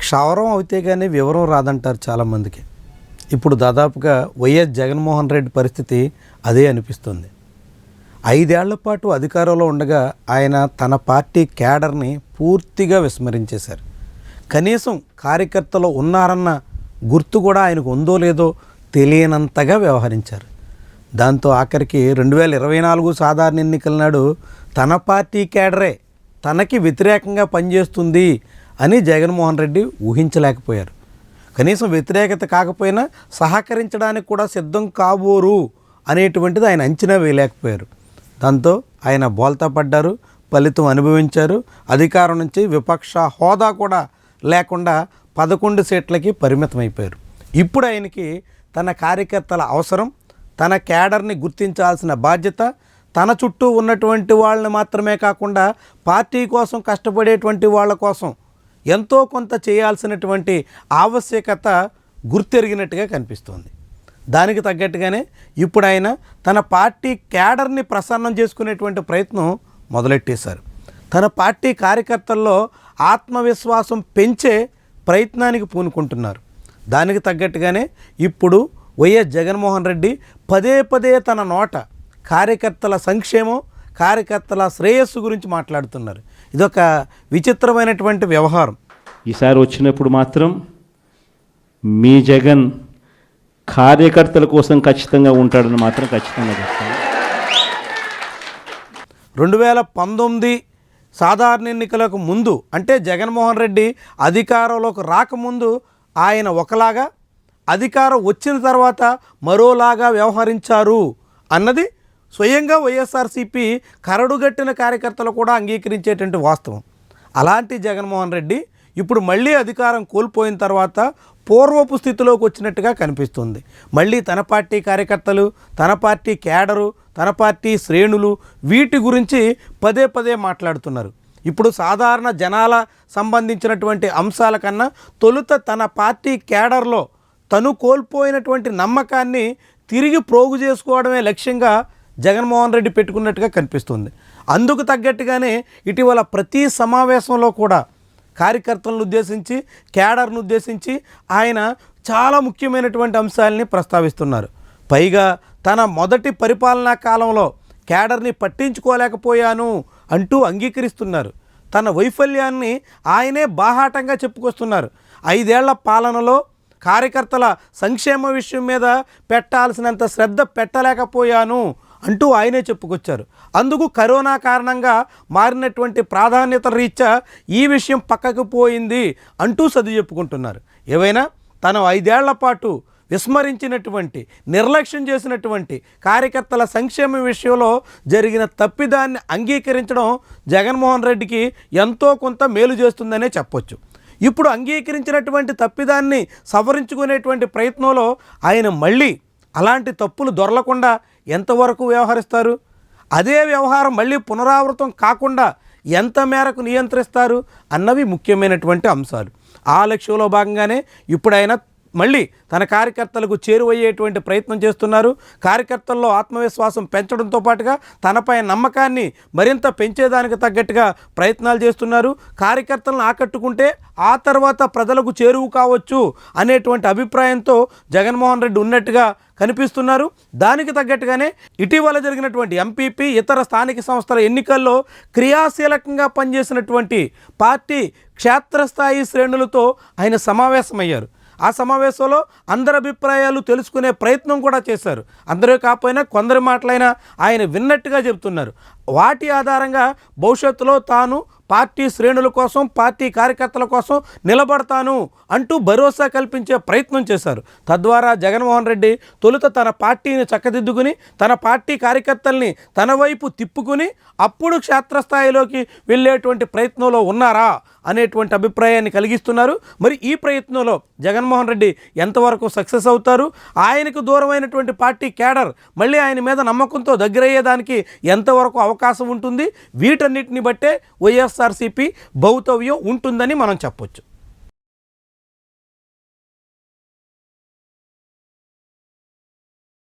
క్షవరం అయితే కానీ వివరం రాదంటారు చాలామందికి. ఇప్పుడు దాదాపుగా వైఎస్ జగన్మోహన్ రెడ్డి పరిస్థితి అదే అనిపిస్తుంది. 5 ఏళ్ల పాటు అధికారంలో ఉండగా ఆయన తన పార్టీ క్యాడర్ని పూర్తిగా విస్మరించేశారు. కనీసం కార్యకర్తలు ఉన్నారన్న గుర్తు కూడా ఆయనకు ఉందో లేదో తెలియనంతగా వ్యవహరించారు. దాంతో ఆఖరికి 2024 సాధారణ ఎన్నికల నాడు తన పార్టీ క్యాడరే తనకి వ్యతిరేకంగా పనిచేస్తుంది అని జగన్మోహన్ రెడ్డి ఊహించలేకపోయారు. కనీసం వ్యతిరేకత కాకపోయినా సహకరించడానికి కూడా సిద్ధం కాబోరు అనేటువంటిది ఆయన అంచనా వేయలేకపోయారు. దాంతో ఆయన బోల్తా పడ్డారు, ఫలితం అనుభవించారు. అధికారం నుంచి విపక్ష హోదా కూడా లేకుండా 11 సీట్లకి పరిమితమైపోయారు. ఇప్పుడు ఆయనకి తన కార్యకర్తల అవసరం, తన క్యాడర్ని గుర్తించాల్సిన బాధ్యత, తన చుట్టూ ఉన్నటువంటి వాళ్ళని మాత్రమే కాకుండా పార్టీ కోసం కష్టపడేటువంటి వాళ్ళ కోసం ఎంతో కొంత చేయాల్సినటువంటి ఆవశ్యకత గుర్తెరిగినట్టుగా కనిపిస్తోంది. దానికి తగ్గట్టుగానే ఇప్పుడు ఆయన తన పార్టీ క్యాడర్ని ప్రసన్నం చేసుకునేటువంటి ప్రయత్నం మొదలెట్టేశారు. తన పార్టీ కార్యకర్తల్లో ఆత్మవిశ్వాసం పెంచే ప్రయత్నానికి పూనుకుంటున్నారు. దానికి తగ్గట్టుగానే ఇప్పుడు వైఎస్ జగన్మోహన్ రెడ్డి పదే పదే తన నోట కార్యకర్తల సంక్షేమం, కార్యకర్తల శ్రేయస్సు గురించి మాట్లాడుతున్నారు. ఇదొక విచిత్రమైనటువంటి వ్యవహారం. ఈసారి వచ్చినప్పుడు మాత్రం మీ జగన్ కార్యకర్తల కోసం ఖచ్చితంగా ఉంటాడని మాత్రం ఖచ్చితంగా చెప్తాను. 2019 సాధారణ ఎన్నికలకు ముందు, అంటే జగన్మోహన్ రెడ్డి అధికారంలోకి రాకముందు ఆయన ఒకలాగా, అధికారం వచ్చిన తర్వాత మరోలాగా వ్యవహరించారు అన్నది స్వయంగా వైఎస్ఆర్సీపీ కరడుగట్టిన కార్యకర్తలు కూడా అంగీకరించేటువంటి వాస్తవం. అలాంటి జగన్మోహన్ రెడ్డి ఇప్పుడు మళ్ళీ అధికారం కోల్పోయిన తర్వాత పూర్వపు స్థితిలోకి వచ్చినట్టుగా కనిపిస్తుంది. మళ్ళీ తన పార్టీ కార్యకర్తలు, తన పార్టీ క్యాడరు, తన పార్టీ శ్రేణులు వీటి గురించి పదే పదే మాట్లాడుతున్నారు. ఇప్పుడు సాధారణ జనాల సంబంధించినటువంటి అంశాల కన్నా తొలుత తన పార్టీ క్యాడర్లో తను కోల్పోయినటువంటి నమ్మకాన్ని తిరిగి ప్రోగు చేసుకోవడమే లక్ష్యంగా జగన్మోహన్ రెడ్డి పెట్టుకున్నట్టుగా కనిపిస్తుంది. అందుకు తగ్గట్టుగానే ఇటీవల ప్రతి సమావేశంలో కూడా కార్యకర్తలను ఉద్దేశించి, క్యాడర్ను ఉద్దేశించి ఆయన చాలా ముఖ్యమైనటువంటి అంశాలని ప్రస్తావిస్తున్నారు. పైగా తన మొదటి పరిపాలనా కాలంలో క్యాడర్ని పట్టించుకోలేకపోయాను అంటూ అంగీకరిస్తున్నారు. తన వైఫల్యాన్ని ఆయనే బాహాటంగా చెప్పుకొస్తున్నారు. 5 ఏళ్ల పాలనలో కార్యకర్తల సంక్షేమ విషయం మీద పెట్టాల్సినంత శ్రద్ధ పెట్టలేకపోయాను అంటూ ఆయనే చెప్పుకొచ్చారు. అందుకు కరోనా కారణంగా మారినటువంటి ప్రాధాన్యత రీత్యా ఈ విషయం పక్కకు పోయింది అంటూ సర్ది చెప్పుకుంటున్నారు. ఏవైనా తను 5 ఏళ్ల పాటు విస్మరించినటువంటి, నిర్లక్ష్యం చేసినటువంటి కార్యకర్తల సంక్షేమ విషయంలో జరిగిన తప్పిదాన్ని అంగీకరించడం జగన్మోహన్ రెడ్డికి ఎంతో కొంత మేలు చేస్తుందనే చెప్పొచ్చు. ఇప్పుడు అంగీకరించినటువంటి తప్పిదాన్ని సవరించుకునేటువంటి ప్రయత్నంలో ఆయన మళ్ళీ అలాంటి తప్పులు దొరలకుండా ఎంతవరకు వ్యవహరిస్తారు, అదే వ్యవహారం మళ్ళీ పునరావృతం కాకుండా ఎంత మేరకు నియంత్రిస్తారు అన్నవి ముఖ్యమైనటువంటి అంశాలు. ఆ లక్ష్యంలో భాగంగానే ఇప్పుడు ఆయన మళ్ళీ తన కార్యకర్తలకు చేరువయ్యేటువంటి ప్రయత్నం చేస్తున్నారు. కార్యకర్తల్లో ఆత్మవిశ్వాసం పెంచడంతో పాటుగా తనపై నమ్మకాన్ని మరింత పెంచేదానికి తగ్గట్టుగా ప్రయత్నాలు చేస్తున్నారు. కార్యకర్తలను ఆకట్టుకుంటే ఆ తర్వాత ప్రజలకు చేరువు కావచ్చు అనేటువంటి అభిప్రాయంతో జగన్మోహన్ రెడ్డి ఉన్నట్టుగా కనిపిస్తున్నారు. దానికి తగ్గట్టుగానే ఇటీవల జరిగినటువంటి ఎంపీపీ, ఇతర స్థానిక సంస్థల ఎన్నికల్లో క్రియాశీలకంగా పనిచేసినటువంటి పార్టీ క్షేత్రస్థాయి శ్రేణులతో ఆయన సమావేశమయ్యారు. ఆ సమావేశంలో అందరి అభిప్రాయాలు తెలుసుకునే ప్రయత్నం కూడా చేశారు. అందరూ కాకపోయినా కొందరి మాటలైనా ఆయన విన్నట్టుగా చెబుతున్నారు. వాటి ఆధారంగా భవిష్యత్తులో తాను పార్టీ శ్రేణుల కోసం, పార్టీ కార్యకర్తల కోసం నిలబడతాను అంటూ భరోసా కల్పించే ప్రయత్నం చేశారు. తద్వారా జగన్మోహన్ రెడ్డి తొలుత తన పార్టీని చక్కదిద్దుకుని, తన పార్టీ కార్యకర్తల్ని తన వైపు తిప్పుకుని అప్పుడు క్షేత్రస్థాయిలోకి వెళ్ళేటువంటి ప్రయత్నంలో ఉన్నారా అనేటువంటి అభిప్రాయాన్ని కలిగిస్తున్నారు. మరి ఈ ప్రయత్నంలో జగన్మోహన్ రెడ్డి ఎంతవరకు సక్సెస్ అవుతారు, ఆయనకు దూరమైనటువంటి పార్టీ క్యాడర్ మళ్ళీ ఆయన మీద నమ్మకంతో దగ్గరయ్యేదానికి ఎంతవరకు అవకాశం ఉంటుంది, వీటన్నిటిని బట్టే వైఎస్ఆర్సీపీ భౌతవ్యం ఉంటుందని మనం చెప్పొచ్చు.